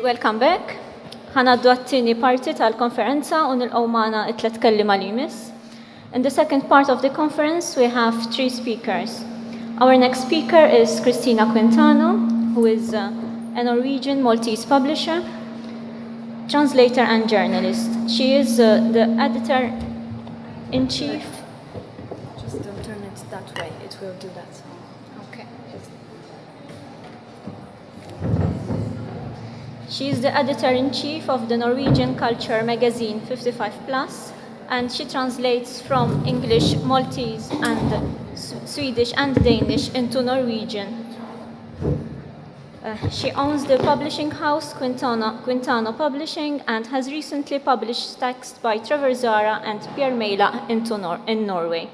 Welcome back. Ħanaddu it-tieni parti tal-konferenza u nilqgħu magħna t-tliet kelliema li jmiss. In the second part of the conference, we have 3 speakers. Our next speaker is Cristina Quintano, who is a Norwegian Maltese publisher, translator and journalist. She is the editor-in-chief. Just don't turn it that way, it will do that. Okay. She is the editor-in-chief of the Norwegian culture magazine 55+, and she translates from English, Maltese, and Swedish and Danish into Norwegian. She owns the publishing house Quintano Publishing and has recently published texts by Trevor Zara and Pierre Meila in Norway.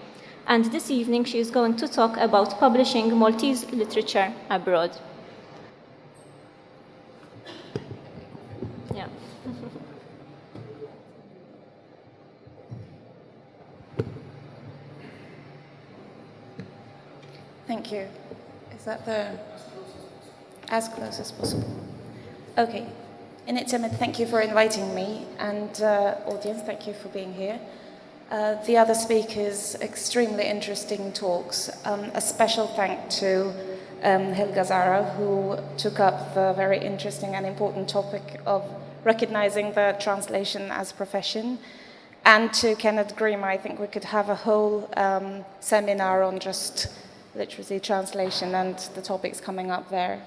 And this evening she is going to talk about publishing Maltese literature abroad. Yeah. Thank you. Is that as close as possible? Okay. Inizjamed, thank you for inviting me, and audience, thank you for being here. The other speakers, extremely interesting talks. A special thank to Helga Zara, who took up the very interesting and important topic of recognizing the translation as profession. And to Kenneth Grimm, I think we could have a whole seminar on just literacy translation and the topics coming up there.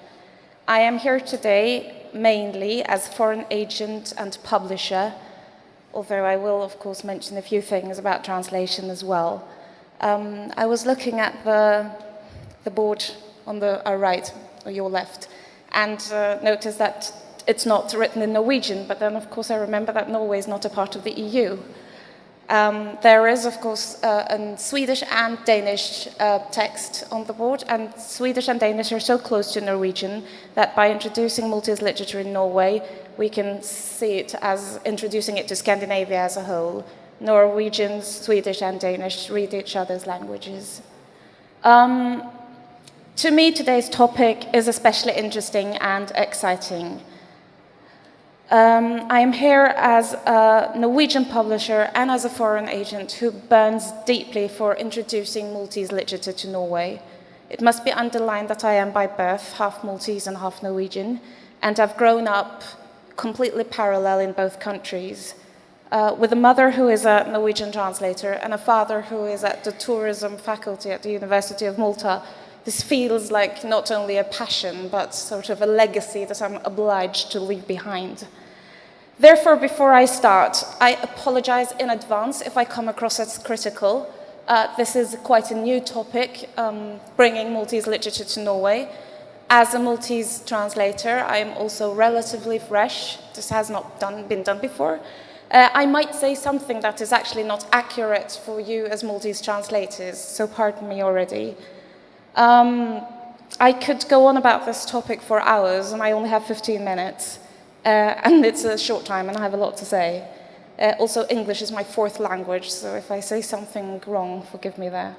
I am here today mainly as foreign agent and publisher, although I will of course mention a few things about translation as well. I was looking at the board on our right, or your left, and noticed that it's not written in Norwegian, but then of course I remember that Norway is not a part of the EU. There is, of course, a Swedish and Danish text on the board, and Swedish and Danish are so close to Norwegian that by introducing Maltese literature in Norway, we can see it as introducing it to Scandinavia as a whole. Norwegians, Swedish and Danish read each other's languages. To me, today's topic is especially interesting and exciting. I am here as a Norwegian publisher and as a foreign agent who burns deeply for introducing Maltese literature to Norway. It must be underlined that I am by birth half Maltese and half Norwegian, and I've grown up completely parallel in both countries, with a mother who is a Norwegian translator and a father who is at the tourism faculty at the University of Malta. This feels like not only a passion, but sort of a legacy that I'm obliged to leave behind. Therefore, before I start, I apologize in advance if I come across as critical. This is quite a new topic, bringing Maltese literature to Norway. As a Maltese translator, I am also relatively fresh. This has not been done before. I might say something that is actually not accurate for you as Maltese translators, so pardon me already. I could go on about this topic for hours, and I only have 15 minutes. And it's a short time, and I have a lot to say. Also, English is my 4th language, so if I say something wrong, forgive me there.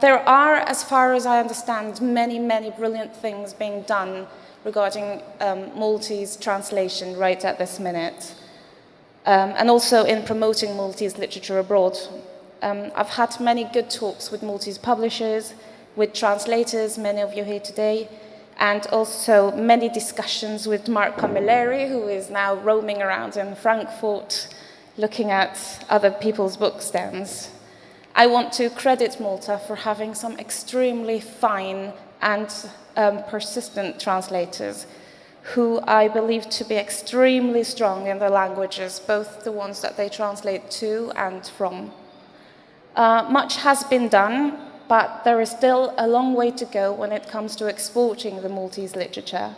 There are, as far as I understand, many, many brilliant things being done regarding Maltese translation right at this minute, and also in promoting Maltese literature abroad. I've had many good talks with Maltese publishers, with translators, many of you here today, and also many discussions with Mark Camilleri, who is now roaming around in Frankfurt, looking at other people's book stands. I want to credit Malta for having some extremely fine and persistent translators, who I believe to be extremely strong in their languages, both the ones that they translate to and from. Much has been done, but there is still a long way to go when it comes to exporting the Maltese literature.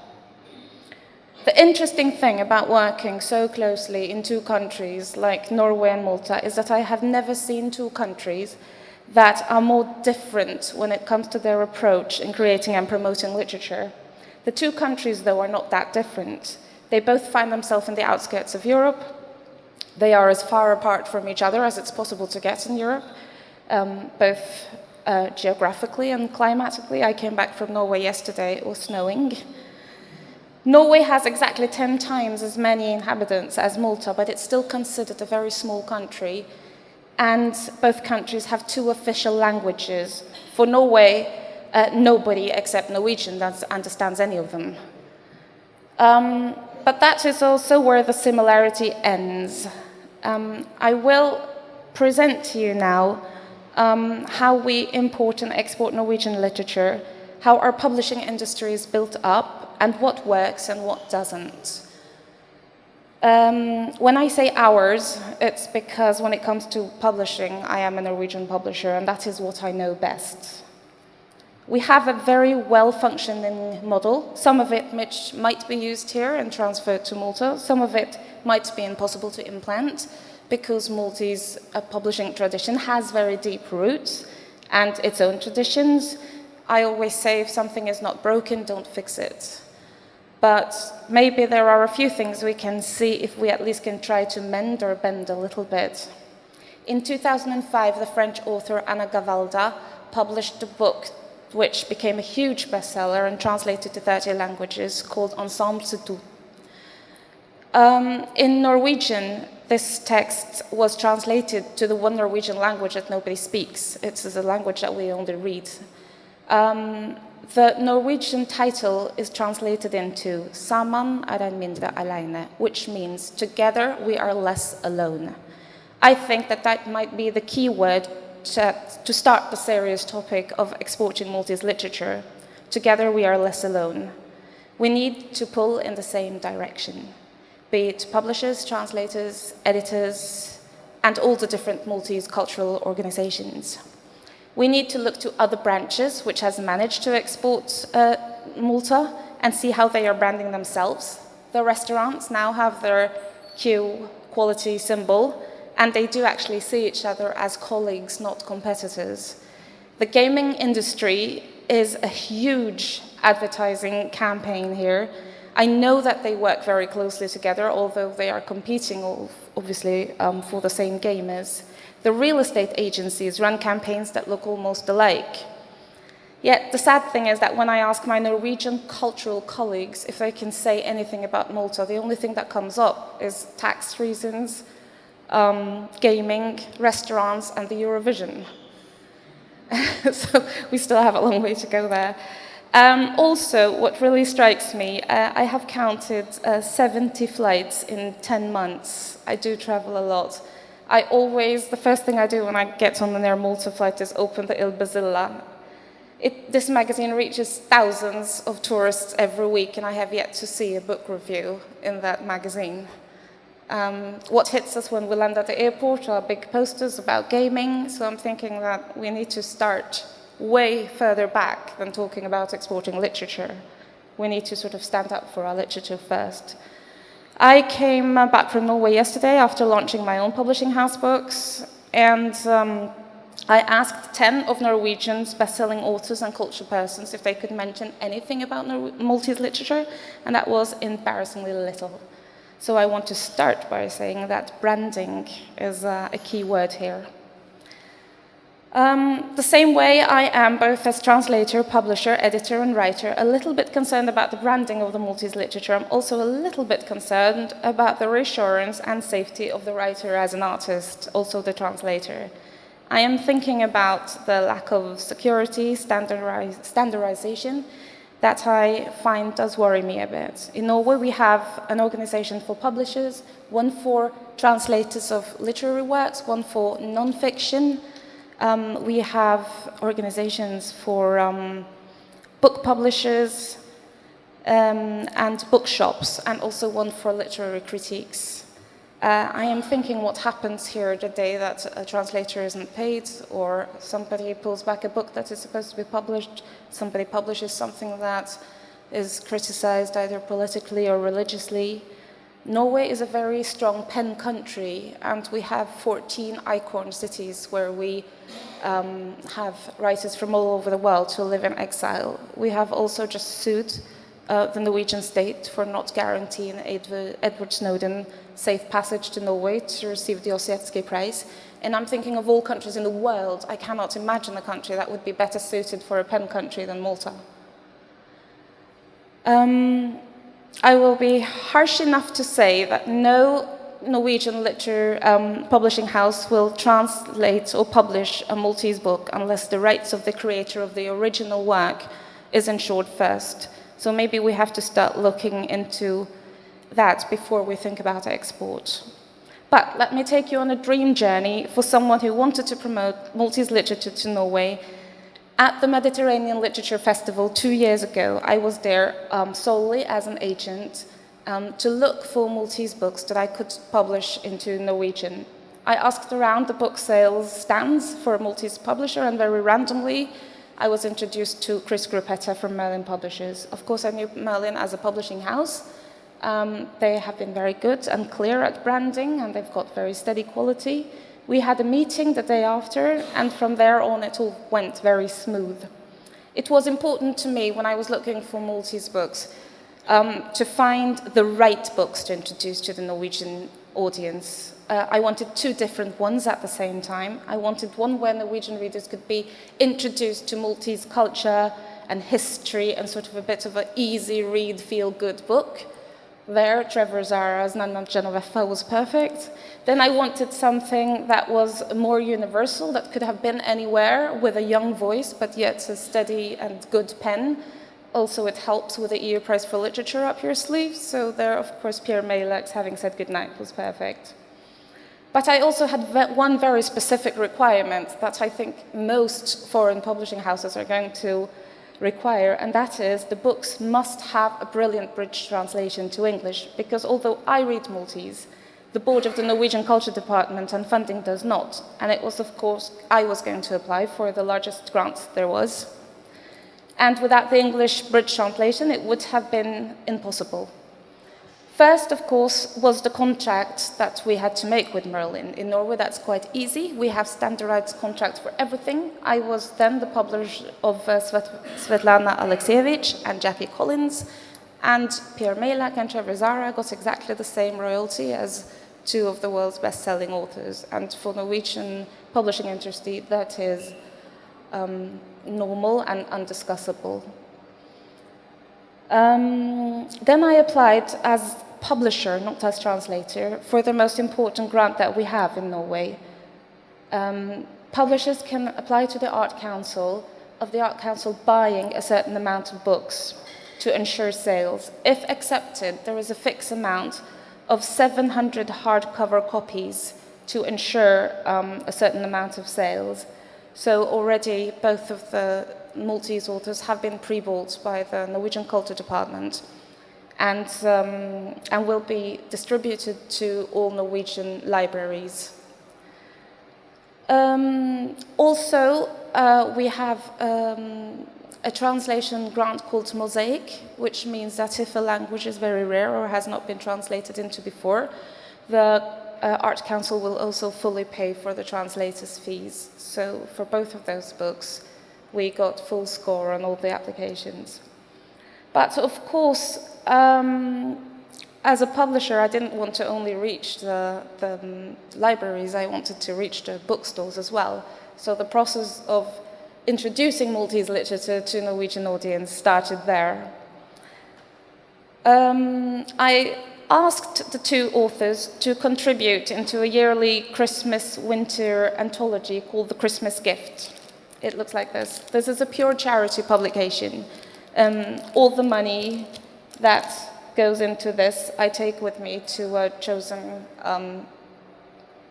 The interesting thing about working so closely in 2 countries like Norway and Malta is that I have never seen 2 countries that are more different when it comes to their approach in creating and promoting literature. The 2 countries, though, are not that different. They both find themselves in the outskirts of Europe. They are as far apart from each other as it's possible to get in Europe, both geographically and climatically. I came back from Norway yesterday. It was snowing. Norway has exactly 10 times as many inhabitants as Malta, but it's still considered a very small country. And both countries have 2 official languages. For Norway, nobody except Norwegian understands any of them. But that is also where the similarity ends. I will present to you now how we import and export Norwegian literature, how our publishing industry is built up, and what works and what doesn't. When I say ours, it's because when it comes to publishing, I am a Norwegian publisher, and that is what I know best. We have a very well-functioning model. Some of it which might be used here and transferred to Malta. Some of it might be impossible to implement because Maltese publishing tradition has very deep roots and its own traditions. I always say if something is not broken, don't fix it. But maybe there are a few things we can see if we at least can try to mend or bend a little bit. In 2005, the French author Anna Gavalda published a book which became a huge bestseller and translated to 30 languages called Ensemble c'est tout. In Norwegian, this text was translated to the one Norwegian language that nobody speaks. It's a language that we only read. The Norwegian title is translated into Sammen er en mindre alene, which means together we are less alone. I think that that might be the key word to start the serious topic of exporting Maltese literature. Together we are less alone. We need to pull in the same direction, be it publishers, translators, editors, and all the different Maltese cultural organizations. We need to look to other branches which has managed to export Malta and see how they are branding themselves. The restaurants now have their Q quality symbol, and they do actually see each other as colleagues, not competitors. The gaming industry is a huge advertising campaign here. I know that they work very closely together, although they are competing, obviously, for the same gamers. The real estate agencies run campaigns that look almost alike. Yet the sad thing is that when I ask my Norwegian cultural colleagues if they can say anything about Malta, the only thing that comes up is tax reasons, gaming, restaurants, and the Eurovision. So we still have a long way to go there. Also, what really strikes me, I have counted 70 flights in 10 months. I do travel a lot. The first thing I do when I get on an Air Malta flight is open the Il Bazilla. This magazine reaches thousands of tourists every week, and I have yet to see a book review in that magazine. What hits us when we land at the airport are big posters about gaming, so I'm thinking that we need to start way further back than talking about exporting literature. We need to sort of stand up for our literature first. I came back from Norway yesterday after launching my own publishing house books, and I asked 10 of Norwegian's best-selling authors and cultural persons if they could mention anything about Maltese literature, and that was embarrassingly little. So I want to start by saying that branding is a key word here. The same way I am, both as translator, publisher, editor, and writer, a little bit concerned about the branding of the Maltese literature. I'm also a little bit concerned about the reassurance and safety of the writer as an artist, also the translator. I am thinking about the lack of security, standardization, that I find does worry me a bit. In Norway, we have an organization for publishers, one for translators of literary works, one for non-fiction. We have organizations for book publishers and bookshops, and also one for literary critiques. I am thinking what happens here the day that a translator isn't paid, or somebody pulls back a book that is supposed to be published, somebody publishes something that is criticized either politically or religiously. Norway is a very strong pen country, and we have 14 icon cities where we have writers from all over the world who live in exile. We have also just sued the Norwegian state for not guaranteeing Edward Snowden safe passage to Norway to receive the Ossietzky Prize. And I'm thinking of all countries in the world. I cannot imagine a country that would be better suited for a pen country than Malta. I will be harsh enough to say that no Norwegian literature publishing house will translate or publish a Maltese book unless the rights of the creator of the original work is ensured first. So maybe we have to start looking into that before we think about export. But let me take you on a dream journey for someone who wanted to promote Maltese literature to Norway. At the Mediterranean Literature Festival 2 years ago, I was there solely as an agent to look for Maltese books that I could publish into Norwegian. I asked around the book sales stands for a Maltese publisher, and very randomly, I was introduced to Chris Gruppetta from Merlin Publishers. Of course, I knew Merlin as a publishing house. They have been very good and clear at branding, and they've got very steady quality. We had a meeting the day after, and from there on, it all went very smooth. It was important to me when I was looking for Maltese books to find the right books to introduce to the Norwegian audience. I wanted 2 different ones at the same time. I wanted one where Norwegian readers could be introduced to Maltese culture and history and sort of a bit of an easy read, feel-good book. There, Trevor Zara's Nanna Genoveffa was perfect. Then I wanted something that was more universal, that could have been anywhere with a young voice, but yet a steady and good pen. Also, it helps with the EU Prize for Literature up your sleeve. So there, of course, Pierre Meilax, Having Said Goodnight, was perfect. But I also had one very specific requirement that I think most foreign publishing houses are going to require, and that is the books must have a brilliant British translation to English, because although I read Maltese, the board of the Norwegian Culture Department and funding does not. And it was, of course, I was going to apply for the largest grant there was. And without the English-British translation, it would have been impossible. First, of course, was the contract that we had to make with Merlin. In Norway, that's quite easy. We have standardized contracts for everything. I was then the publisher of Svetlana Alexievich and Jackie Collins, and Pierre Meilac and Trevor Zara got exactly the same royalty as 2 of the world's best-selling authors. And for Norwegian publishing industry, that is normal and undiscussable. Then I applied as publisher, not as translator, for the most important grant that we have in Norway. Publishers can apply to the Art Council, of the Art Council buying a certain amount of books to ensure sales. If accepted, there is a fixed amount of 700 hardcover copies to ensure a certain amount of sales. So already both of the Maltese authors have been pre-bought by the Norwegian Culture Department and will be distributed to all Norwegian libraries. Also, we have a translation grant called Mosaic, which means that if a language is very rare or has not been translated into before, the Art Council will also fully pay for the translator's fees. So for both of those books, we got full score on all the applications. But of course, as a publisher, I didn't want to only reach the libraries, I wanted to reach the bookstores as well. So the process of introducing Maltese literature to a Norwegian audience started there. I asked the 2 authors to contribute into a yearly Christmas-winter anthology called The Christmas Gift. It looks like this. This is a pure charity publication. All the money that goes into this, I take with me to a chosen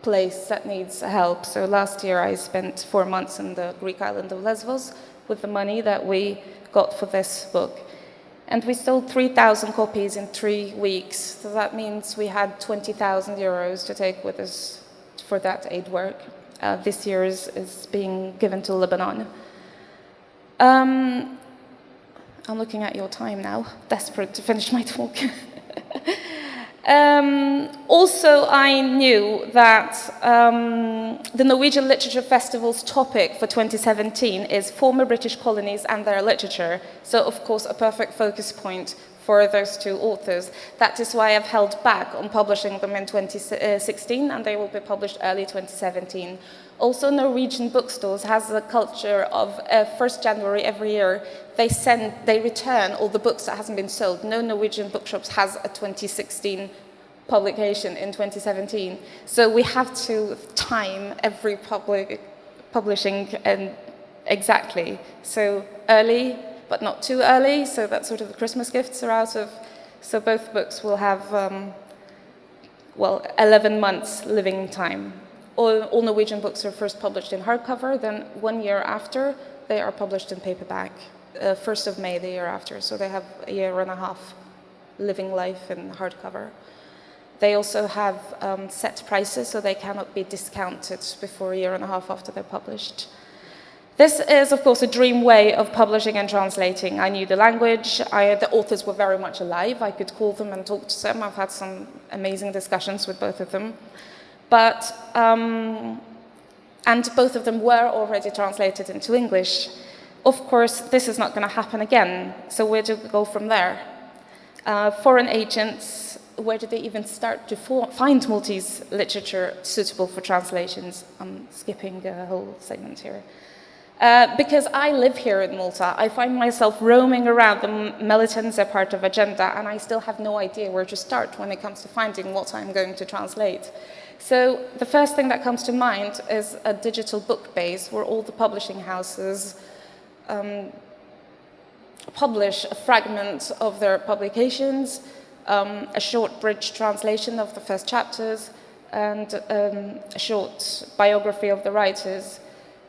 place that needs help. So last year I spent 4 months in the Greek island of Lesbos with the money that we got for this book. And we sold 3,000 copies in 3 weeks. So that means we had 20,000 euros to take with us for that aid work. This year is being given to Lebanon. I'm looking at your time now, desperate to finish my talk. Also, I knew that the Norwegian Literature Festival's topic for 2017 is former British colonies and their literature. So, of course, a perfect focus point for those two authors. That is why I've held back on publishing them in 2016, and they will be published early 2017. Also, Norwegian bookstores has a culture of 1st January every year, they return all the books that hasn't been sold. No Norwegian bookshops has a 2016 publication in 2017. So we have to time every publishing and exactly. So early, but not too early, so that sort of the Christmas gifts are out of. So both books will have, 11 months living time. All Norwegian books are first published in hardcover, then 1 year after, they are published in paperback. 1st of May the year after, so they have a year and a half living life in hardcover. They also have set prices, so they cannot be discounted before a year and a half after they're published. This is, of course, a dream way of publishing and translating. I knew the language, the authors were very much alive, I could call them and talk to them. I've had some amazing discussions with both of them. But, and both of them were already translated into English. Of course, this is not going to happen again, so where do we go from there? Foreign agents, where do they even start to find Maltese literature suitable for translations? I'm skipping a whole segment here. Because I live here in Malta, I find myself roaming around the Melitense part of Agenda, and I still have no idea where to start when it comes to finding what I'm going to translate. So the first thing that comes to mind is a digital book base where all the publishing houses publish a fragment of their publications, a short bridge translation of the first chapters, and a short biography of the writers.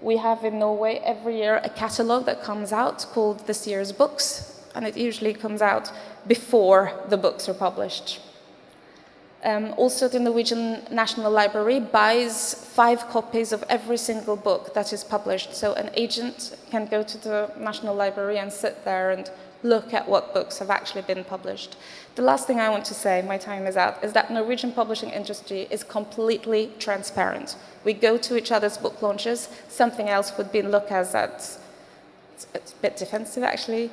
We have in Norway every year a catalogue that comes out called This Year's Books, and it usually comes out before the books are published. Also, the Norwegian National Library buys 5 copies of every single book that is published. So an agent can go to the National Library and sit there and look at what books have actually been published. The last thing I want to say, my time is out, is that Norwegian publishing industry is completely transparent. We go to each other's book launches. Something else would be looked at, it's a bit defensive actually.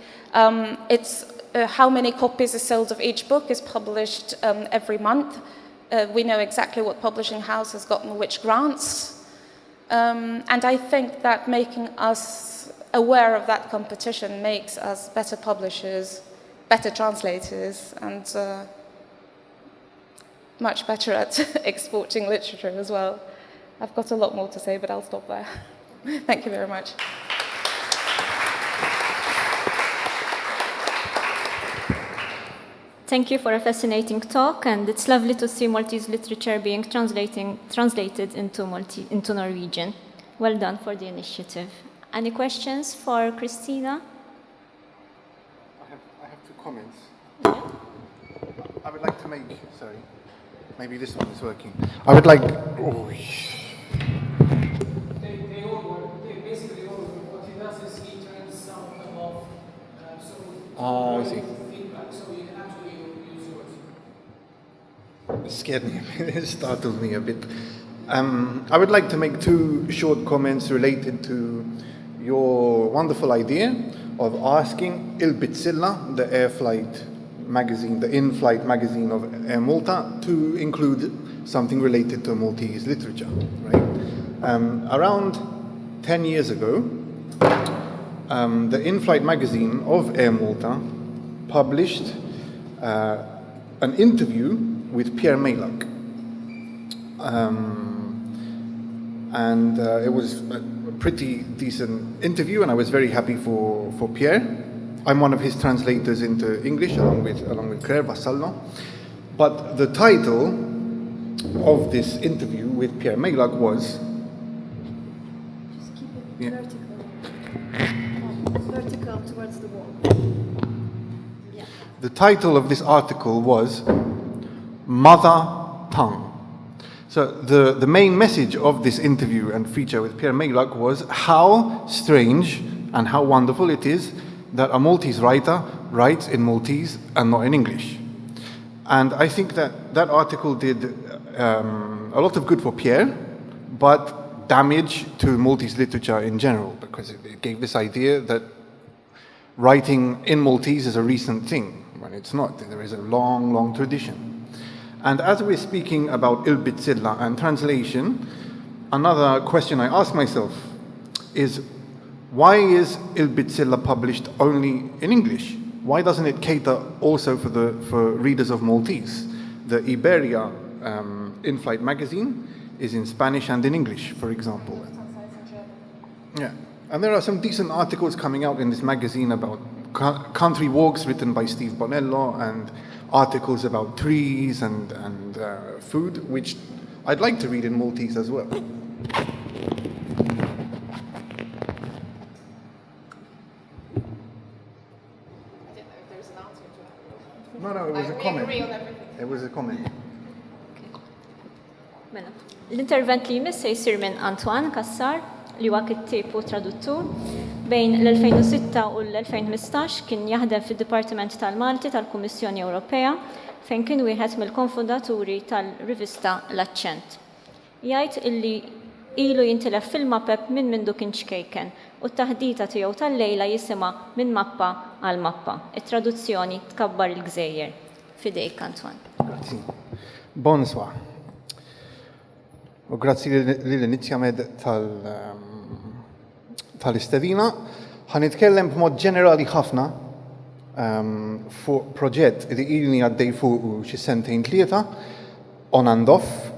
How many copies are sold of each book is published every month. We know exactly what publishing house has gotten which grants. And I think that making us aware of that competition makes us better publishers, better translators, and much better at exporting literature as well. I've got a lot more to say, but I'll stop there. Thank you very much. Thank you for a fascinating talk, and it's lovely to see Maltese literature being translated into Norwegian. Well done for the initiative. Any questions for Christina? I have 2 comments. Yeah. I would like to make, sorry, maybe this one is working. I would like, They all work. They basically all work. What he does is he turns some of them off, so I see. feedback, so you can actually use yours. It scared me, it startled me a bit. I would like to make 2 short comments related to your wonderful idea of asking Il-Bitzilla, the air flight magazine, the in-flight magazine of Air Malta, to include something related to Maltese literature, right? Around 10 years ago, the in-flight magazine of Air Malta published an interview with Pierre Meilhac. And it was a pretty decent interview, and I was very happy for Pierre. I'm one of his translators into English, along with Claire Vassallo. But the title of this interview with Pierre Meilhac was... Just keep it Yeah. vertical. Vertical towards the wall. Yeah. The title of this article was Mother Tongue. So the main message of this interview and feature with Pierre Meilhac was how strange and how wonderful it is that a Maltese writer writes in Maltese and not in English. And I think that that article did a lot of good for Pierre, but damage to Maltese literature in general, because it gave this idea that writing in Maltese is a recent thing, when it's not. There is a long, long tradition. And as we're speaking about il-bitzilla and translation, another question I ask myself is, why is il-bitzilla published only in English? Why doesn't it cater also for readers of Maltese? The Iberia in-flight magazine is in Spanish and in English, for example. Yeah, and there are some decent articles coming out in this magazine about country walks written by Steve Bonello and articles about trees and food, which I'd like to read in Maltese as well. No, it was a comment. It was a comment. Mela. L-intervent li jmiss se jsir minn Antoine Kassar, li huwa kittib u traduttur. Bejn l-2006 u l-2015 kien jaħdem fid-Dipartiment tal-Malti tal-Kummissjoni Ewropea, fejn kien wieħed mill-konfundaturi tal-rivista L-Aċċent. Jgħid illi ilu jintilef fil-mapep minn mindu kien xkejken u t-taħdita tiegħu tal-lejla jisimha minn mappa għal mappa. It-traduzzjoni tkabbar il-Gżejjer. Fidejk, Antoine. Grazzi. Bonsoir. U grazzi l-Inizjamed tal-istedina. Ħanitkellem b'mod ġenerali ħafna fuq proġett li ilni għaddej fuq xi sentejn tlieta on and off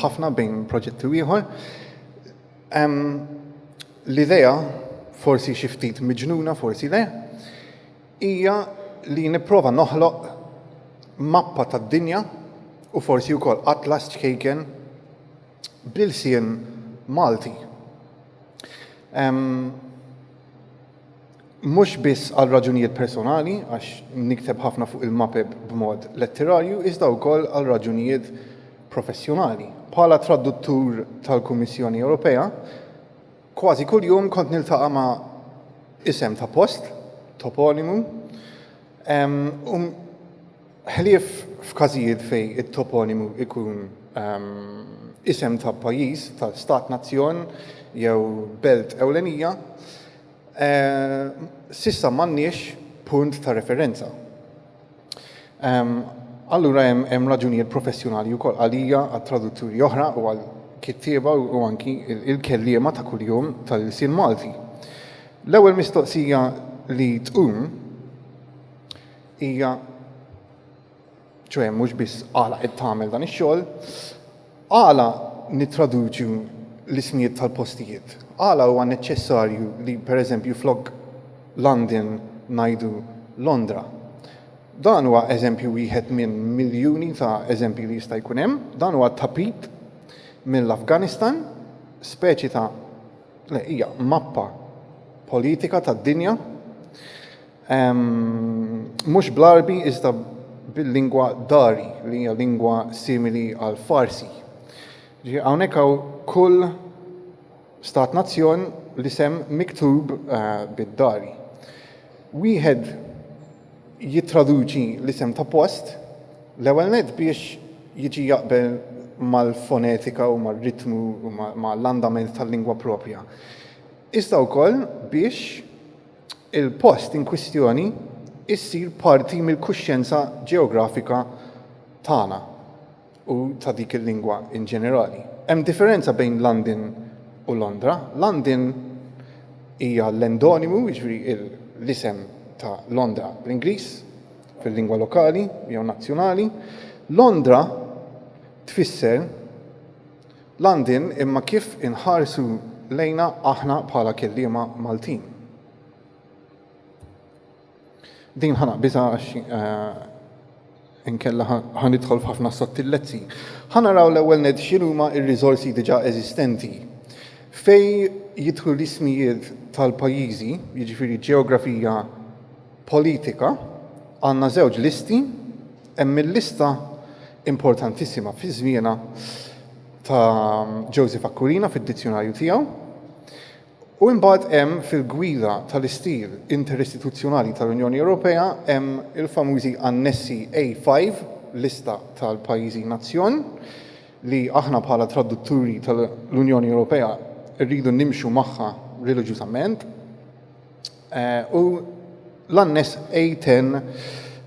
ħafna bejn proġett u ieħor. L-idea, forsi xi ftit miġnuna, forsi le, hija li nipprova noħloq mappa tad-dinja u forsi wkoll atlas ċkejken bil-sien Malti. Mhux biss għal raġunijiet personali, għax nikteb ħafna fuq il-mapeb b'mod letterarju, iżda wkoll għal raġunijiet professjonali. Bħala traduttur tal-Kummissjoni Ewropea, kważi kull jum kont niltaqa' ma' isem ta' post, toponimu, ħlief f'każijiet fej it-toponimu ikun isem ta' pajjiż, ta' stat nazzjon jew belt ewlenija, sissa m'għandniex punt ta' referenza. Allura hemm raġunijiet professjonali wkoll għalija għat-tradutturi oħra u għal kittieba u anki il-kelliema ta' kuljum tal-Sien Malti. L-ewwel mistoqsija li tqum hija ċoħe mhux biss għala qed tagħmel dan ix-xogħol, għala nittraduċu l-ismijiet tal-postijiet. Għala huwa neċessarju li pereżempju flok London ngħidu Londra. Dan huwa eżempju wieħed minn miljuni ta' eżempji li jista' jkun hemm, dan huwa tapit mill-Afganistan, speċi ta' hija mappa politika tad-dinja, mhux bl-Arbi iżda bil-lingwa dari, li hija lingwa simili għal Farsi. Hawnhekk hawn kull stat nazzjon li sem miktub bid-dari. Wieħed jittraduċi l-isem ta' post, l-ewwel nett biex jiġi jaqbel mal-fonetika u mal-ritmu u mal-andament tal-lingwa propja. Iżda wkoll biex il-post in kwistjoni issir parti mill-kuxjenza ġeografika tagħna u ta' dik il-lingwa in ġenerali. Hemm differenza bejn London u Londra. London hija l-endonimu, jiġri l-isem ta' Londra bl-Ingliż fil-lingwa lokali jew nazzjonali. Londra tfisser London imma kif inħarsu lejna aħna bħala kelliema Maltin. Din ħanaqbiżha għax inkella ħanidħol f'ħafna sottillezzi. Ħanaraw l-ewwel nett x'inhuma r-riżorsi diġà eżistenti. Fej jidħlu l-ismijiet tal-pajjiżi, jiġifieri ġeografija politika, għandna żewġ listi, hemm il-lista importantissima fi żmiena ta' Joseph Aquilina fid-dizzjonarju tiegħu, u imbagħad hemm fil-gwida tal-istil interistituzzjonali tal-Unjoni Ewropea hemm il-famużi annessi A5, lista tal-pajjiżi nazzjon, li aħna bħala tradutturi tal-Unjoni Ewropea rridu nimxu magħha reliġjużament. U l-annes A10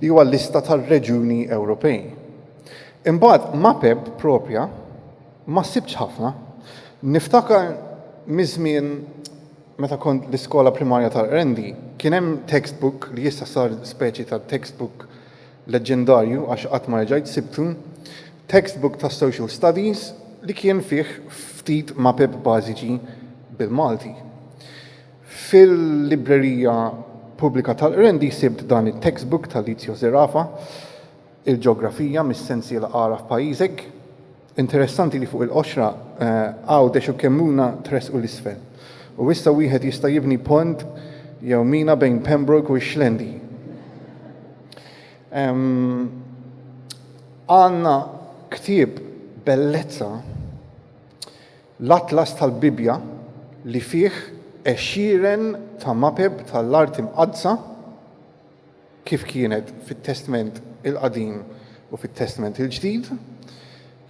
li huwa l-lista tar-reġjuni Ewropej. Imbagħad mapep propja ma sibx ħafna. Niftakar miż-żmien meta kont l-iskola primarja tal-Rendi, kien hemm textbook li issa sar speċi ta' textbook leġendarju għax qatt ma reġgħet sibtu, textbook ta' social studies li kien fih ftit mapep bażiċi bil-Malti. Fil-librerija pubblika tal-Rendi sibt dan it-textbook tal-Lizio Zerafa, il-ġeografija mis-sensiela qara f'pajjiżek. Interessanti li fuq il-qoxra għaw dexu kemmuna tresqu l-isfel. U issa wieħed jista' jibni pont jew mina bejn Pembroke u Xlendi. Għandna ktieb bellezza l-Atlas tal-Bibja li fih 20 ta' mapeb tal-art imqadsa kif kienet fit-Testament il-Qadim u fit-Testament il-Ġdid.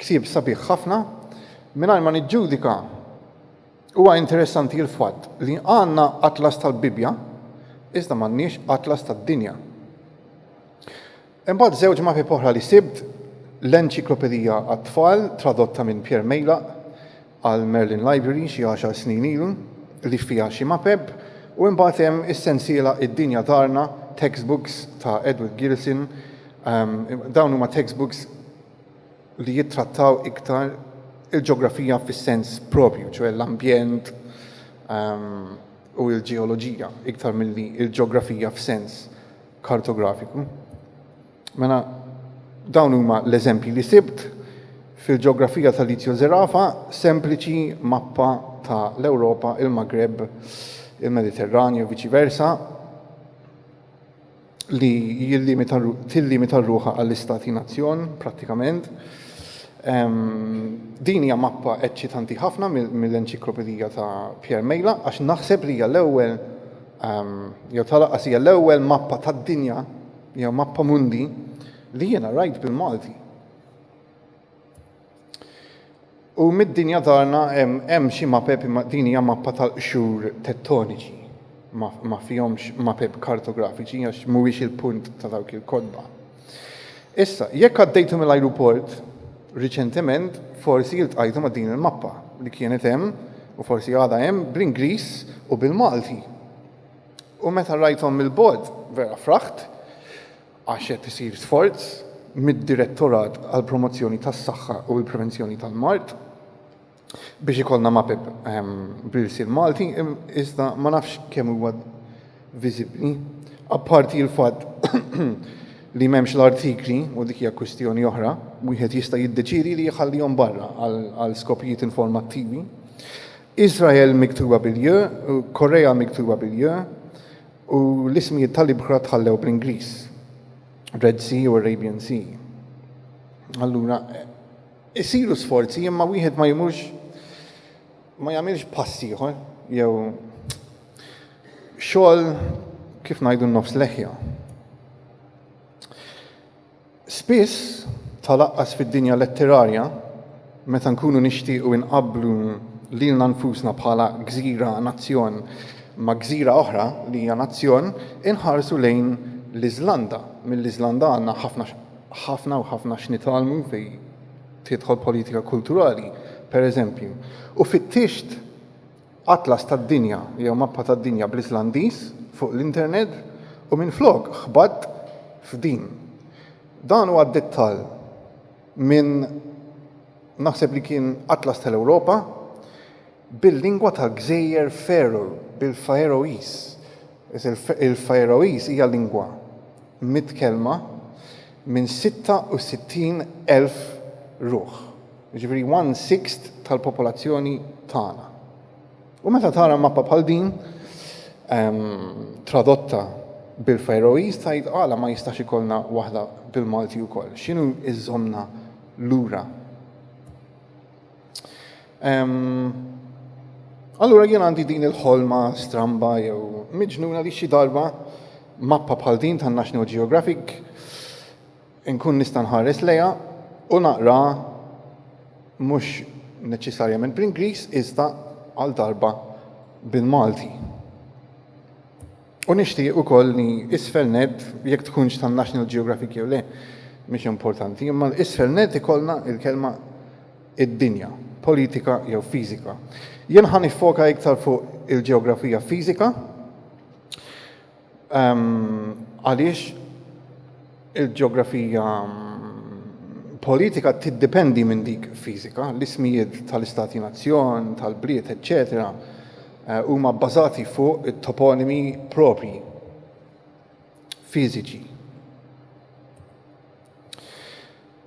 Ktieb sabiħ ħafna, mingħajr ma niġġudika huwa interessanti l-fatt li għandna Atlas tal-Bibja iżda m'għandniex Atlas tad-dinja. Imbagħad żewġ mapep oħra li sibt l-Enċiklopedija għat-tfal tradotta minn Pierre Mejla għal Merlin Library xi 10 snin ilu li fiha xi mapep u imbagħad hemm is-sensiela id-dinja darna textbooks ta' Edward Gilson. Dawn huma textbooks li jittrattaw iktar il-ġeografija fis-sens propju, ċoe l-ambjent u l-ġeoloġija, iktar milli il-ġeografija f'sens kartografiku. Mela dawn huma l-eżempji li sibt fil-ġeografija tal-Lizio Zerafa, sempliċi mappa ta' l-Ewropa, il-Maghreb, il-Mediterranju, viċi versa, li tillimita ruħa għall-istati nazzjon, prattikament. Din hija mappa eċċitanti ħafna mill-Enċiklopedija ta' Pierre Mejla, għax naħseb li hija l-ewwel jew tal-aqqas hija l-ewwel mappa tad-dinja jew mappa mundi li jiena rajt bil-Malti. U mid-dinja darna hemm xi mapep din hija mappa tal-qxur tettoniċi. Ma fihomx mapep kartografiċi għax mhuwiex il-punt ta' dawk il-kodba. Issa, jekk għaddejtu mill-ajruport riċentement, forsi iltqajtu ma' din il-mappa li kienet hemm u forsi għadha hemm bl-Ingliż u bil-Malti. U meta rajthom mill-bogħod vera fraħt għax qed isir sforz mid-Direttorat għall promozzjoni tas-saħħa u l-prevenzjoni tal-Mart biex ikollna mapep bil-sir Malti, iżda ma nafx kemm huwa viżibbli. Apparti l-fatt li m'hemmx l-artikli u dik hija kwistjoni oħra, wieħed jista' jiddeċiedi li jħallihom barra għal skopijiet informattivi. Iżrael miktuba bil-J, Korea miktuba bil-J u l-ismijiet tal-ibħra tħallew bl-Ingliż. Red Sea u Arabian Sea. Allura, isiru sforzi imma wieħed ma jagħmilx passi ieħor jew xogħol kif ngħidu nnofs leħja. Spiss talaqqas fid-dinja letterarja meta nkunu nixtiequ inqabblu lilna nfusna bħala gżira nazzjon ma' gżira oħra li hija nazzjon inħarsu lejn l-Iżlanda. Mill-Iżlanda għandna ħafna x'nitalmu fejn tidħol politika kulturali, pereżempju. U fittixt atlas tad-dinja jew mappa tad-dinja bl-Islandiż fuq l-internet u minflok ħbadt f'din. Dan huwa d-dettall minn naħseb li kien atlas tal-Ewropa bil-lingwa tal-Gżejjer Faroe, bil-Faroese. Il-Faroese hija lingwa mitkellma minn 66,000 ruħ. Ġifieri 1/6 tal-popolazzjoni tagħna. U meta tara mappa bħal din tradotta bil-Faroese tgħid għala ma jistax ikollna waħda bil-Malti wkoll. X'inhu iżomna lura? Allura jien għandi din il-ħolma stramba jew miġnuna li xi darba mappa bħal din tan-National Geographic inkun nista' nħares lejha u naqra mhux neċessarjament bl-Ingliż iżda għal darba bil-Malti. U nixtieq ukoll li isfel net jekk tkunx tan-National Geographic jew le, mhix importanti, imma l-isfel net ikollna il-kelma id-dinja, politika jew fiżika. Jien ħa nifoka iktar fuq il-ġeografija fiżika għaliex il-ġeografija politika tiddependi minn dik fiżika, l-ismijiet tal-istati nazzjon, tal-bliet, eċċetera, huma bbażati fuq it-toponimi propri fiżiċi.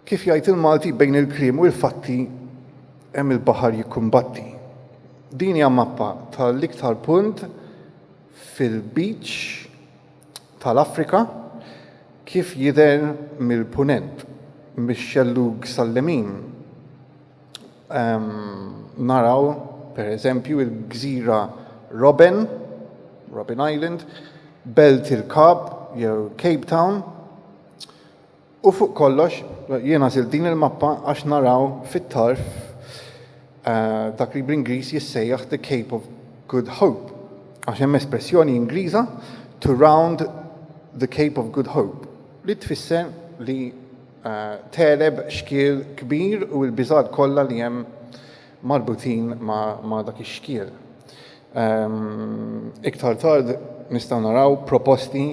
Kif jgħid il-Malti bejn il-kliem u l-fatti hemm il-baħar jikkumbatti. Din hija mappa tal-iktar punt fil-beach tal-Afrika kif jidher mill-punent mix-xellug sal-lemin. Naraw per eżempju il-gżira Robben Island, Belt il-Kap jew Cape Town, u fuq kollox jiena żil din il-mappa għax naraw fit-tarf dak li bl-Ingliż jissejjaħ the Cape of Good Hope, għax hemm espressjoni Ingliża to round the Cape of Good Hope, li tfisser li tereb xkiel kbir u l-biżgħat kollha li hemm marbutin ma' dak ix-xkiel. Iktar tard nistgħu naraw proposti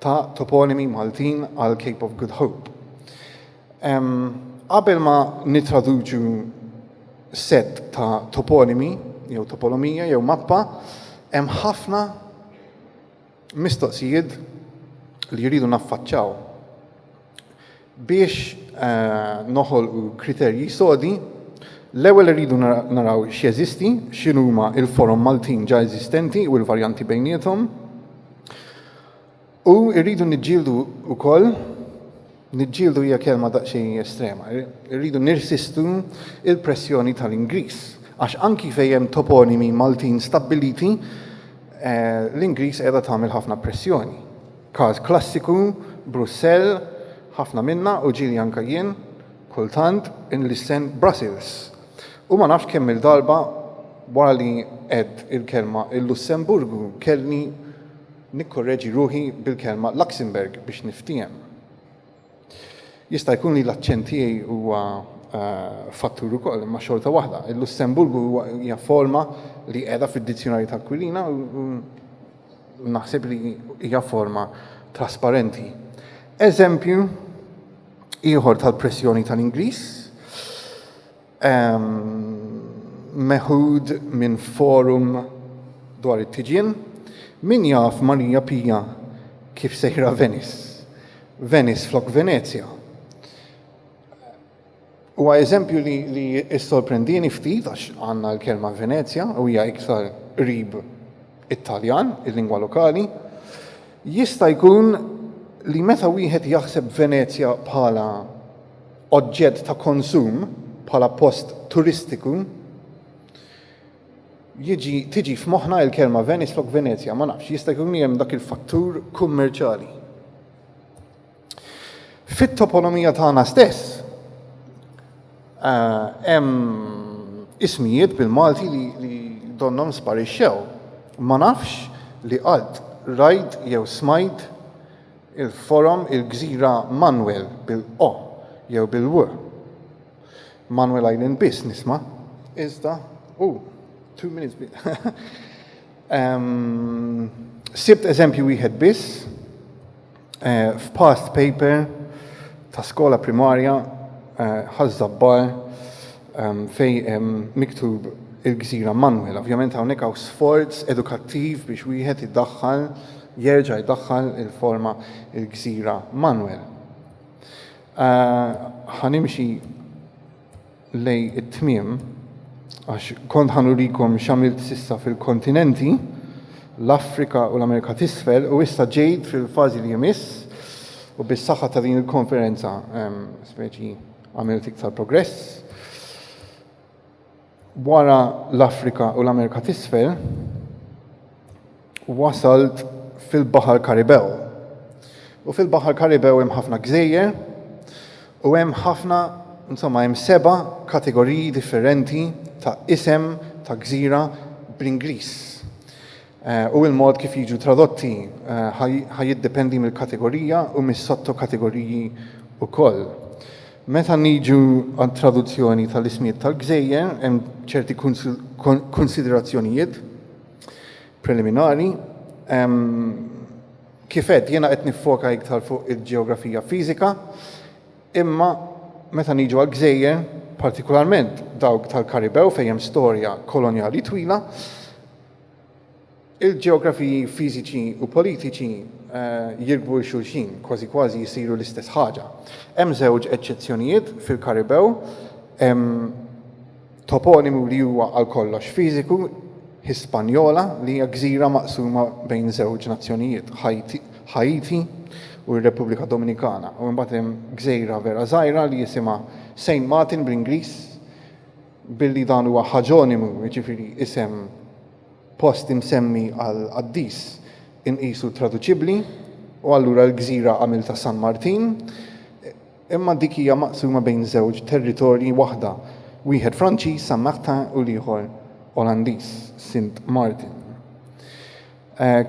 ta' toponimi Maltin għal Cape of Good Hope. Qabel ma nitraduċu set ta' toponimi, jew toponomija, jew mappa, hemm ħafna mistoqsijiet li jridu naffaċċaw. Biex noħolqu kriterji sodi, l-ewwel irridu naraw x'jeżisti, x'inhuma l-forom Maltin ġa eżistenti u l-varjanti bejniethom. U rridu niġġieldu wkoll, niġġieldu hija kelma daqsxejn estrema, irridu nirsistu il-pressjoni tal-Ingliż, għax anki fejn hemm toponimi Maltin stabbiliti, l-Ingliż qiegħda tagħmel ħafna pressjoni. Każ klassiku, Brussell, ħafna minna u ġieli anke jien kultant inlissen Brussels. U ma nafx kemm il-darba wara li qed il-kelma il-Lussemburgu kellni nikkorreġi ruħi bil-kelma Luxemburg biex niftiem. Jista' jkun li l-aċċent tiegħi huwa fattur ukoll imma xorta waħda. Il-Lussemburgu hija forma li qiegħda fid-dizzjonarju tal-Kwilina u naħseb li hija forma trasparenti. Eżempju ieħor tal-pressjoni tal-Ingliż meħud minn forum dwar it-tiġien. Min jaf Marija Pija kif sejra Venice? Venice flok Venezia. Huwa eżempju li issorprendini ftit għax għandna l-kelma Venezia u hija iktar qrib It-Taljan, il-lingwa lokali. Jista' jkun li meta wieħed jaħseb Venezia bħala oġġett ta' konsum, bħala post turistiku, tiġi f'moħħna l-kelma Venice flok Venezia, ma nafx, jista' jkun hemm dak il-fattur kummerċjali. Fit-toponomija tagħna stess hemm ismijiet bil-Malti li donhom sparixxew. Ma nafx li qalt rajt jew smajt il-forum il-gżira Manuel bil-O jew bil-W. Manuel Island biss nisma' iżda 2 minutes. Sibt eżempju wieħed biss f'past paper ta' skola primarja ħażabbar fejn miktub il-gżira Manuel. Ovvjament hawnhekk hawn sforz edukattiv biex wieħed jerġa' jdaħħal il-forma il-gżira Manuel. Ħanimxi lej it-tmiem għax kont ħanurikom x'għamilt sissa fil-kontinenti, l-Afrika u l-Amerika t'isfel, u issa ġejt fil-fażi li jmiss u bis-saħħa ta' din il-konferenza speċi għamilt iktar progress. Wara l-Afrika u l-Amerika t'isfel wasalt fil-Baħar Karibew. U fil-Baħar Karibew hemm ħafna gżejjer u hemm ħafna, insomma hemm 7 kategoriji differenti ta' isem ta' gżira bl-Ingliż. U il-mod kif jiġu tradotti ħajiddependi mill-kategorija u mis-sottokategoriji wkoll. Meta niġu għat-traduzzjoni tal-ismijiet tal-gżejjer, hemm ċerti konsiderazzjonijiet preliminari. Kifet jiena qed niffoka iktar fuq il-ġeografija fiżika, imma meta niġu għal-gżejjer, partikolarment dawk tal-Karibew fejn hemm storja kolonjali twila, il-ġeografiji fiżiċi u politiċi jirgbu l-xulxin, kważi jisiru l-istess ħaġa. Hemm żewġ eċċezzjonijiet fil-Karibew, hemm toponimu li huwa għal kollox fiżiku, Hispanjola li hija gżira maqsuma bejn żewġ nazzjonijiet, Ħajti u r-Repubblika Dominikana. U mbagħad hemm gżejra vera żgħira li jisimha St. Martin bl-Ingliż, billi dan huwa ħaġonimu, jiġifieri isem post imsemmi għal qaddis inqisu traduċibbli u allura l-gżira għamilta San Martin, imma dik hija maqsuma bejn żewġ territorji waħda, wieħed Franċiż San Martin u l-ieħor Olandiż St. Martin.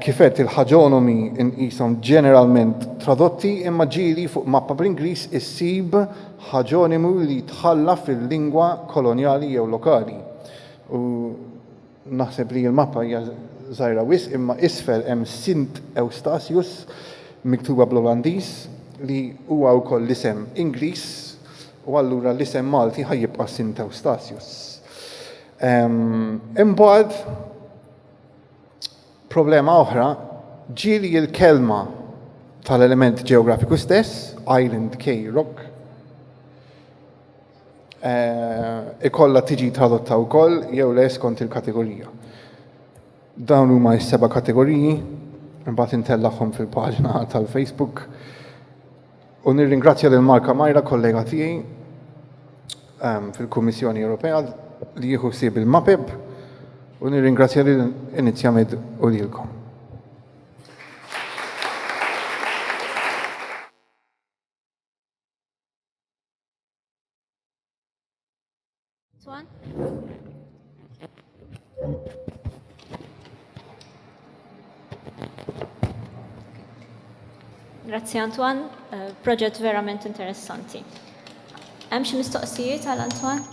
Kifet il-ħaġonomi inqishom ġeneralment tradotti imma ġieli fuq mappa bl-Ingliż issib ħaġonimu li tħalla fil-lingwa kolonjali jew lokali. U naħseb li l-mappa hija żgħira wisq imma isfel hemm Sint Eustatius miktuba bl-Olandiż li huwa wkoll l-isem Ingliż u allura l-isem Malti ħajjibqa' Sint Eustatius. Imbagħad problema oħra ġieli l-kelma tal-element ġeografiku stess, Island, Key, Rock, ikolla tiġi tradotta wkoll jew le skont il-kategorija. Dawn huma s-seba' kategoriji, imbagħad intellaħħom fil-paġna tal-Facebook. U nirringrazzja lil Marka Majra, kollega tiegħi fil-Kummissjoni Ewropea li jieħu ħsieb il-MAPEB u nirringrazzja lil Inizjamed u lilkom. Grazzi Antoine, proġett verament interessanti. Hemm xi mistoqsijiet għal Antoine?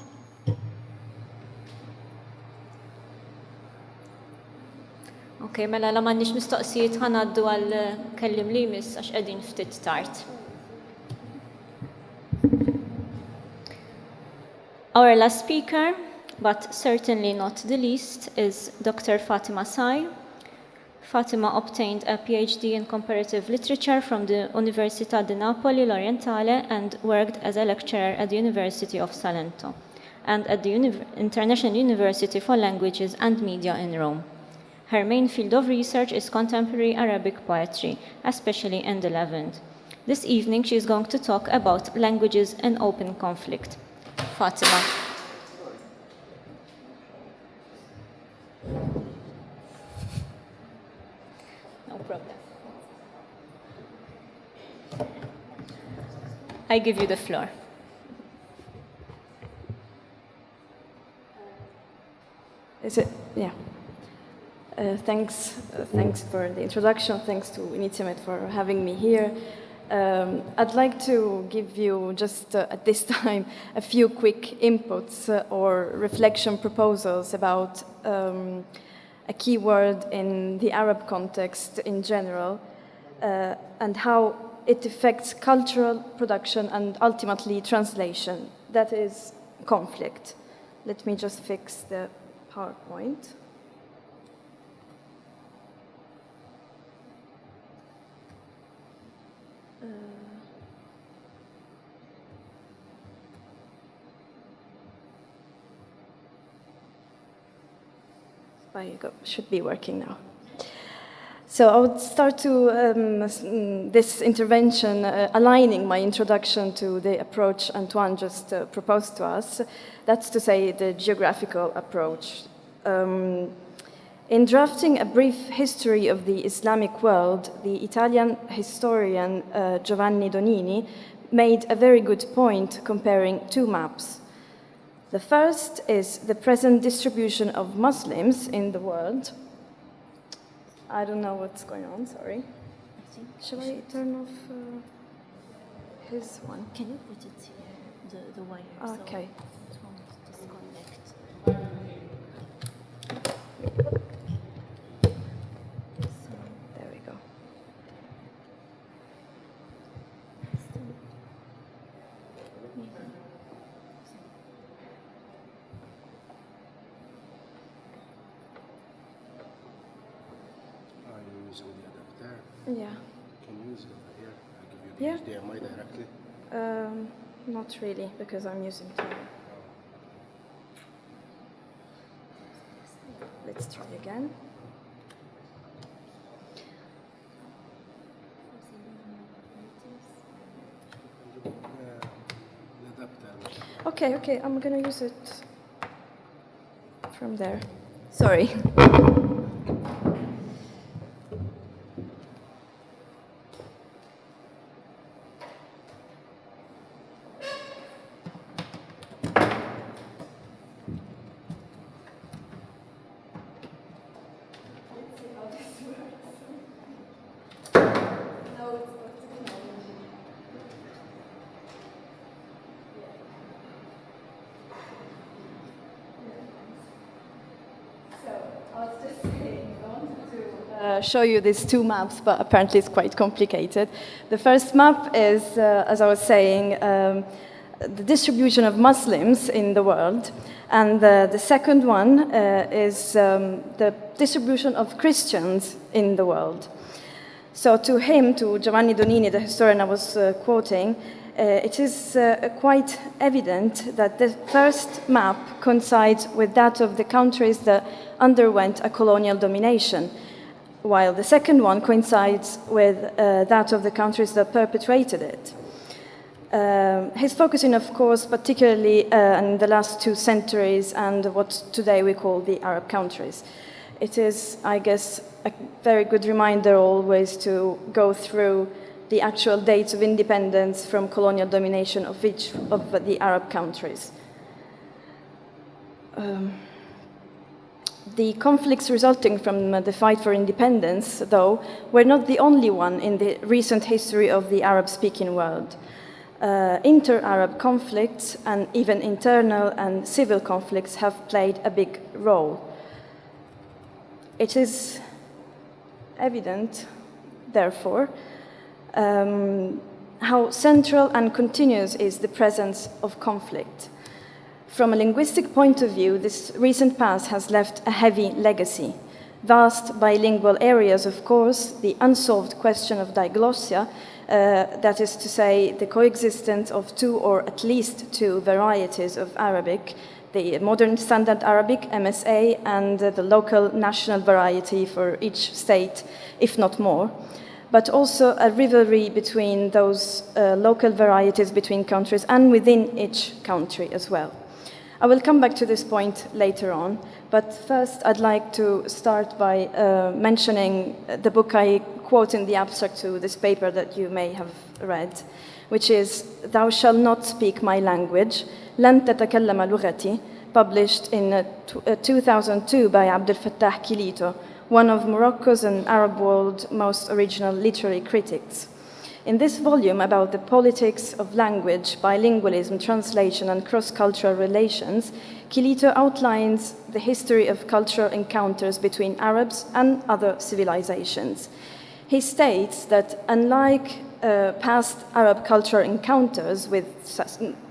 Okay, mela la m'għandniex mistoqsijiet ħanaddu għal kellim li jmiss għax qegħdin ftit tard. Our last speaker, but certainly not the least, is Dr. Fatima Sai. Fatima obtained a PhD in comparative literature from the Università di Napoli L'Orientale and worked as a lecturer at the University of Salento and at the International University for Languages and Media in Rome. Her main field of research is contemporary Arabic poetry, especially in the Levant. This evening she is going to talk about languages in open conflict. Fatima. No problem. I give you the floor. Is it? Yeah. Thanks for the introduction. Thanks to Inizjamed for having me here. I'd like to give you just at this time a few quick inputs or reflection proposals about a key word in the Arab context in general and how it affects cultural production and ultimately translation. That is conflict. Let me just fix the PowerPoint. Should be working now. So I would start this intervention aligning my introduction to the approach Antoine just proposed to us. That's to say the geographical approach. In drafting a brief history of the Islamic world, the Italian historian Giovanni Donini made a very good point comparing two maps. The first is the present distribution of Muslims in the world, I don't know what's going on, sorry. Shall I turn off his one? Can you put it here, the wire? Okay. So it won't disconnect. There we go. Are you using the adapter? Yeah. Can you use it over here? I give you the HDMI directly. Not really, because I'm using two. Let's try again. The adapter. Okay, I'm gonna use it from there. Sorry. Show you these two maps, but apparently it's quite complicated. The first map is, as I was saying, the distribution of Muslims in the world, and the second one is the distribution of Christians in the world. So to him, to Giovanni Donini, the historian I was quoting, it is quite evident that the first map coincides with that of the countries that underwent a colonial domination, while the second one coincides with that of the countries that perpetrated it. He's focusing, of course, particularly in the last 2 centuries and what today we call the Arab countries. It is, I guess, a very good reminder always to go through the actual dates of independence from colonial domination of each of the Arab countries. The conflicts resulting from the fight for independence, though, were not the only one in the recent history of the Arab-speaking world. Inter-Arab conflicts and even internal and civil conflicts have played a big role. It is evident, therefore, how central and continuous is the presence of conflict. From a linguistic point of view, this recent past has left a heavy legacy. Vast bilingual areas, of course, the unsolved question of diglossia, that is to say, the coexistence of 2 or at least 2 varieties of Arabic, the modern standard Arabic, MSA, and the local national variety for each state, if not more, but also a rivalry between those local varieties between countries and within each country as well. I will come back to this point later on, but first I'd like to start by mentioning the book I quote in the abstract to this paper that you may have read, which is Thou Shalt Not Speak My Language, لن تتكلم لغتي, published in 2002 by Abdel Fattah Kilito, one of Morocco's and Arab world's most original literary critics. In this volume about the politics of language, bilingualism, translation, and cross-cultural relations, Kilito outlines the history of cultural encounters between Arabs and other civilizations. He states that unlike past Arab cultural encounters with,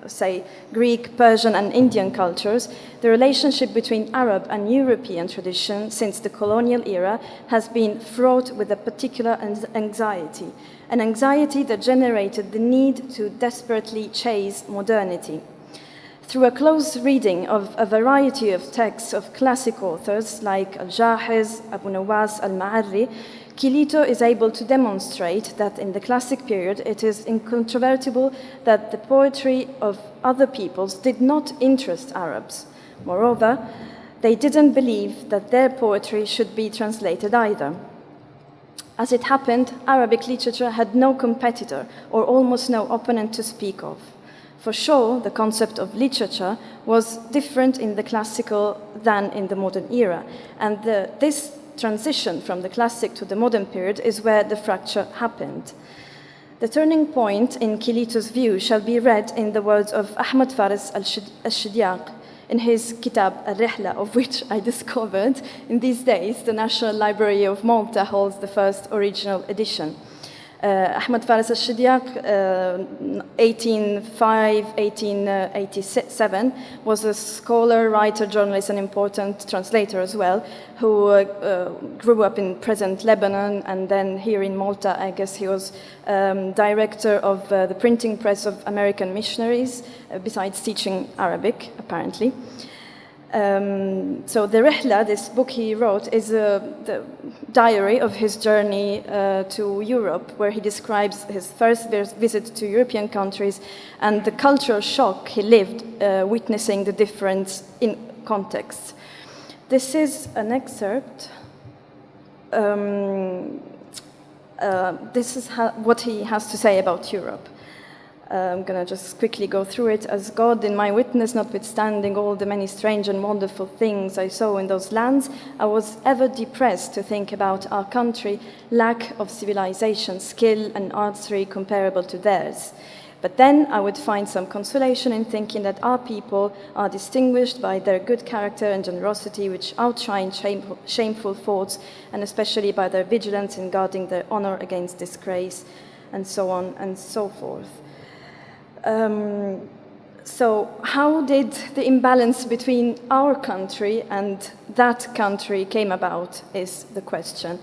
say, Greek, Persian, and Indian cultures, the relationship between Arab and European tradition since the colonial era has been fraught with a particular anxiety, an anxiety that generated the need to desperately chase modernity. Through a close reading of a variety of texts of classic authors like Al-Jahiz, Abu Nawas, Al-Ma'arri, Kilito is able to demonstrate that in the classic period it is incontrovertible that the poetry of other peoples did not interest Arabs. Moreover, they didn't believe that their poetry should be translated either. As it happened, Arabic literature had no competitor or almost no opponent to speak of. For sure, the concept of literature was different in the classical than in the modern era, and this transition from the classic to the modern period is where the fracture happened. The turning point in Kilito's view shall be read in the words of Ahmed Faris al-Shidyaq in his Kitab al-Rihla, of which I discovered in these days the National Library of Malta holds the first original edition. Ahmed Faris al-Shidyaq, 1805-1887, was a scholar, writer, journalist, and important translator as well, who grew up in present Lebanon, and then here in Malta, I guess he was director of the printing press of American missionaries, besides teaching Arabic, apparently. So the Rihla, this book he wrote, is the diary of his journey to Europe, where he describes his first visit to European countries and the cultural shock he lived witnessing the difference in contexts. This is an excerpt. This is what he has to say about Europe. I'm going to just quickly go through it. As God in my witness, notwithstanding all the many strange and wonderful things I saw in those lands, I was ever depressed to think about our country, lack of civilization, skill, and artistry comparable to theirs. But then I would find some consolation in thinking that our people are distinguished by their good character and generosity, which outshine shameful faults, and especially by their vigilance in guarding their honor against disgrace, and so on and so forth. So how did the imbalance between our country and that country came about is the question.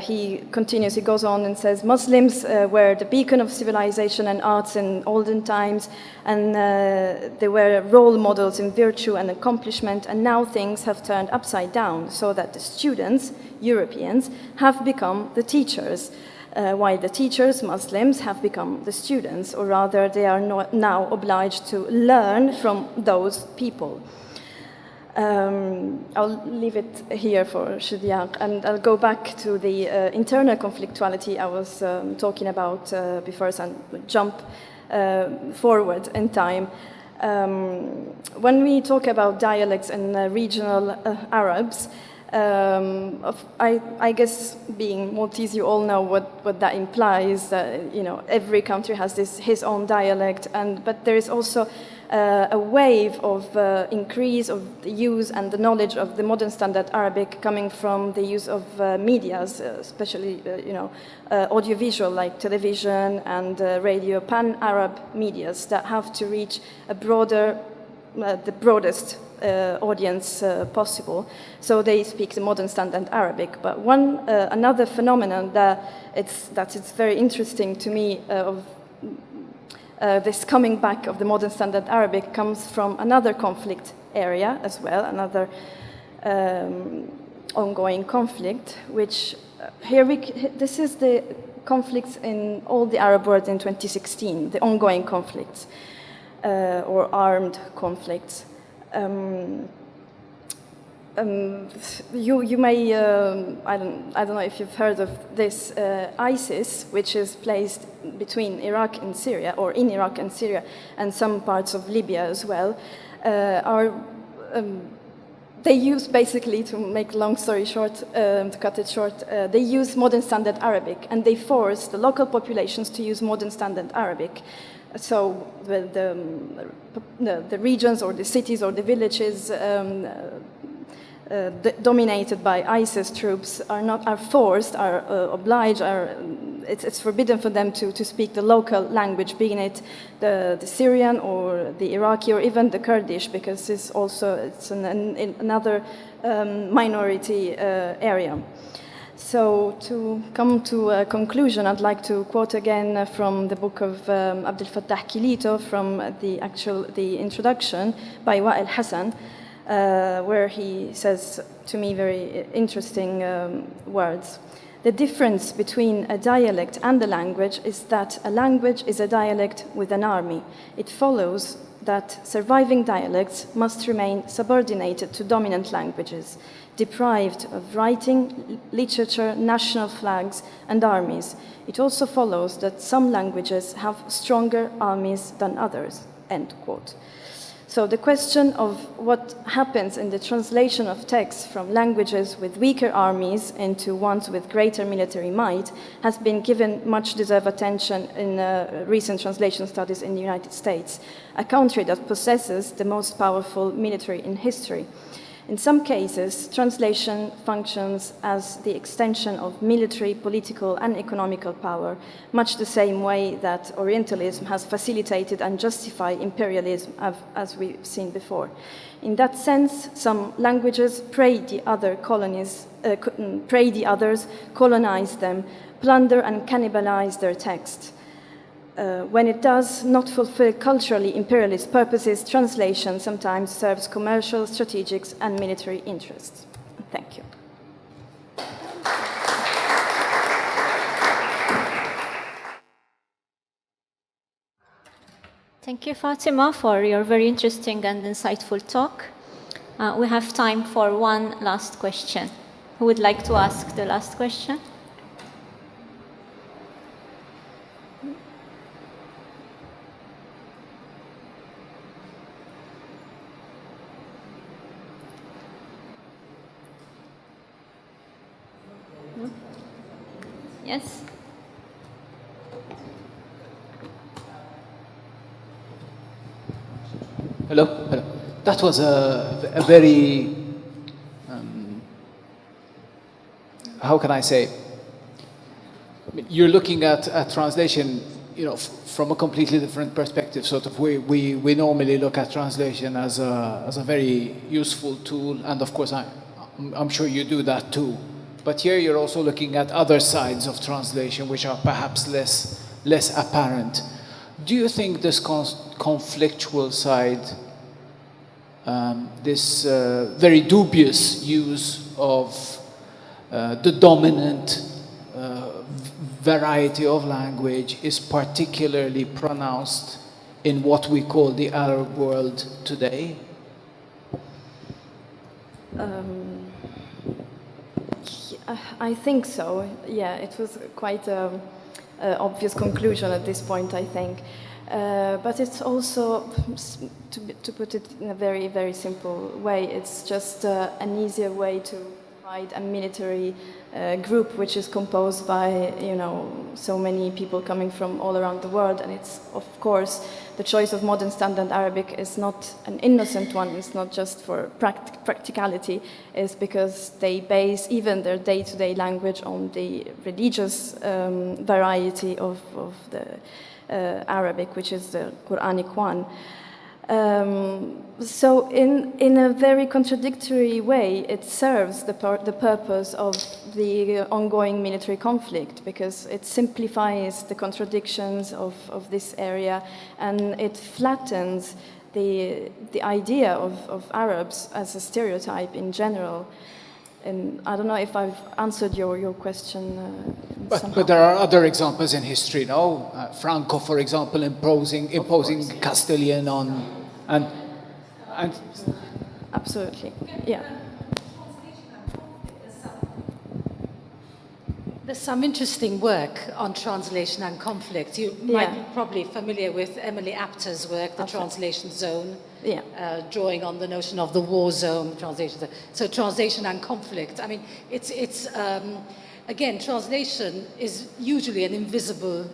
He continues, he goes on and says, Muslims were the beacon of civilization and arts in olden times, and they were role models in virtue and accomplishment, and now things have turned upside down, so that the students, Europeans, have become the teachers. While the teachers, Muslims, have become the students, or rather they are now obliged to learn from those people. I'll leave it here for Shidyaq, and I'll go back to the internal conflictuality I was talking about before, and jump forward in time. When we talk about dialects and regional Arabs, I guess, being Maltese, you all know what that implies. Every country has his own dialect, but there is also a wave of increase of the use and the knowledge of the modern standard Arabic coming from the use of medias, especially audiovisual like television and radio, pan-Arab medias that have to reach a the broadest audience possible. So they speak the modern standard Arabic. But another phenomenon that's very interesting to me of this coming back of the modern standard Arabic comes from another conflict area as well, another ongoing conflict, which this is the conflicts in all the Arab world in 2016, the ongoing conflicts or armed conflicts. You may, I don't know if you've heard of this, ISIS, which is placed between Iraq and Syria, or in Iraq and Syria, and some parts of Libya as well, they use, basically, to make a long story short, to cut it short, they use modern standard Arabic, and they force the local populations to use modern standard Arabic. So the regions or the cities or the villages dominated by ISIS troops are forced, are obliged, it's forbidden for them to speak the local language, being it the Syrian or the Iraqi or even the Kurdish, because it's another minority area. So to come to a conclusion, I'd like to quote again from the book of Abdel Fattah Kilito, from the introduction by Wa'il Hassan, where he says to me very interesting words. The difference between a dialect and a language is that a language is a dialect with an army. It follows that surviving dialects must remain subordinated to dominant languages, deprived of writing, literature, national flags, and armies. It also follows that some languages have stronger armies than others." End quote. So the question of what happens in the translation of texts from languages with weaker armies into ones with greater military might has been given much deserved attention in recent translation studies in the United States, a country that possesses the most powerful military in history. In some cases, translation functions as the extension of military, political, and economical power, much the same way that Orientalism has facilitated and justified imperialism, as we've seen before. In that sense, some languages prey the others, colonize them, plunder and cannibalize their text. When it does not fulfill culturally imperialist purposes, translation sometimes serves commercial, strategic, and military interests. Thank you. Thank you, Fatima, for your very interesting and insightful talk. We have time for one last question. Who would like to ask the last question? Yes? Hello, hello. That was a very, how can I say? You're looking at translation, you know, from a completely different perspective. Sort of, we normally look at translation as a very useful tool, and of course, I'm sure you do that too. But here you're also looking at other sides of translation, which are perhaps less apparent. Do you think this conflictual side, this very dubious use of the dominant variety of language is particularly pronounced in what we call the Arab world today? I think so. Yeah, it was quite an obvious conclusion at this point, I think. But it's also, to put it in a very, very simple way, it's just an easier way to provide a military group which is composed by, you know, so many people coming from all around the world. And it's, of course, the choice of modern standard Arabic is not an innocent one. It's not just for practicality. It's because they base even their day-to-day language on the religious variety of the Arabic, which is the Quranic one. So in a very contradictory way, it serves the purpose of the ongoing military conflict, because it simplifies the contradictions of this area, and it flattens the idea of Arabs as a stereotype in general. And I don't know if I've answered your question. But there are other examples in history, no? Franco, for example, imposing Castilian on, and absolutely, yeah. There's some interesting work on translation and conflict. You might be probably familiar with Emily Apter's work, The Translation Zone, drawing on the notion of the war zone, translation. So translation and conflict. I mean, it's again, translation is usually an invisible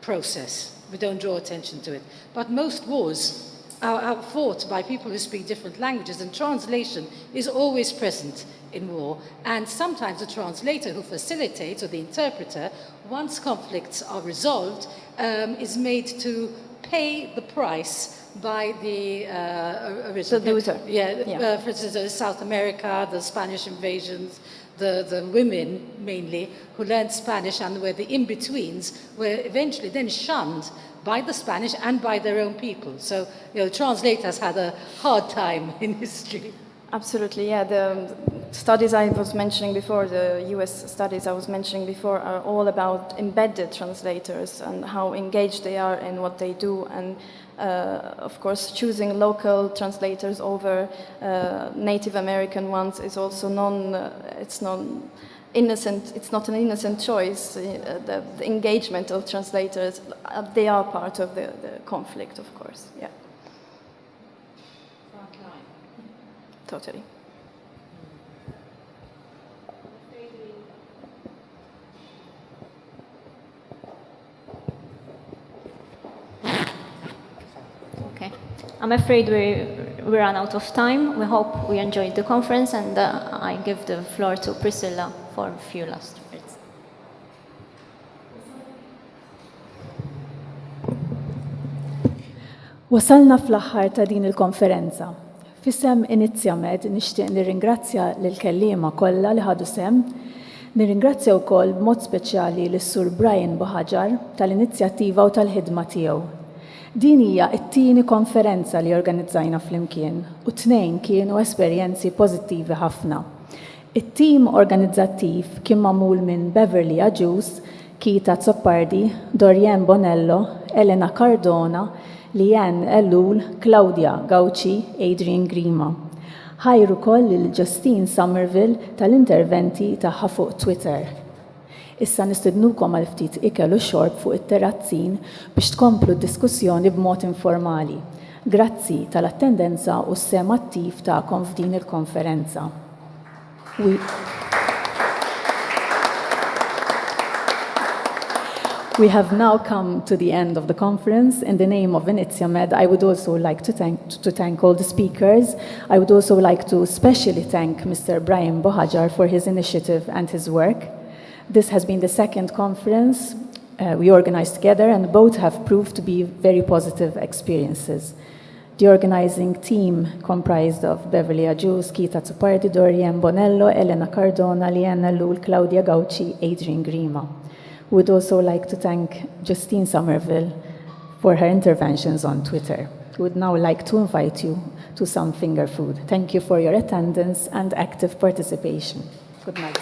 process. We don't draw attention to it. But most wars are fought by people who speak different languages, and translation is always present in war. And sometimes the translator who facilitates, or the interpreter, once conflicts are resolved, is made to pay the price by the original. The loser. For instance, South America, the Spanish invasions, the women mainly who learned Spanish and were the in-betweens were eventually then shunned by the Spanish and by their own people. So, you know, translators had a hard time in history. Absolutely, yeah. The studies I was mentioning before, the US studies I was mentioning before, are all about embedded translators and how engaged they are in what they do, and of course choosing local translators over Native American ones is also it's not an innocent choice. The engagement of translators, they are part of the conflict, of course, yeah. Totally. Okay. I'm afraid we ran out of time. We hope we enjoyed the conference, and I give the floor to Priscilla for a few last words. Wasalna fl-aħħar ta' din il-konferenza. Fissem Inizjamed nixtieq nirringrazzja lill-kelliema kollha li ħadu sem. Nirringrazzja wkoll b'mod speċjali lis-Sur Brian Boħaġar tal-inizjattiva u tal-ħidma tiegħu. Din hija t-tieni konferenza li organizzajna flimkien u tnejn kienu esperjenzi pożittivi ħafna. It-tim organizzattiv kien magħmul minn Beverly Aġus, Kita Zoppardi, Dorjen Bonello, Elena Cardona, Lian Ellul, Claudia Gauci, Adrian Grima. Ħajru koll il-Justine Somerville tal-interventi tagħha fuq Twitter. Issa nistidnukom għal ftit ikel u xorb fuq it-terrazzin biex tkomplu d-diskussjoni b'mod informali. Grazzi tal-attendenza u s-sem attiv tagħkom f'din il-konferenza. We have now come to the end of the conference. In the name of Inizjamed, I would also like to thank all the speakers. I would also like to especially thank Mr. Brian Bohajar for his initiative and his work. This has been the second conference we organized together, and both have proved to be very positive experiences. The organizing team comprised of Beverly Aġus, Kita Zoppardi, Dorjen Bonello, Elena Cardona, Liana Lul, Claudia Gauci, Adrian Grima. We would also like to thank Justine Somerville for her interventions on Twitter. We would now like to invite you to some finger food. Thank you for your attendance and active participation. Good night.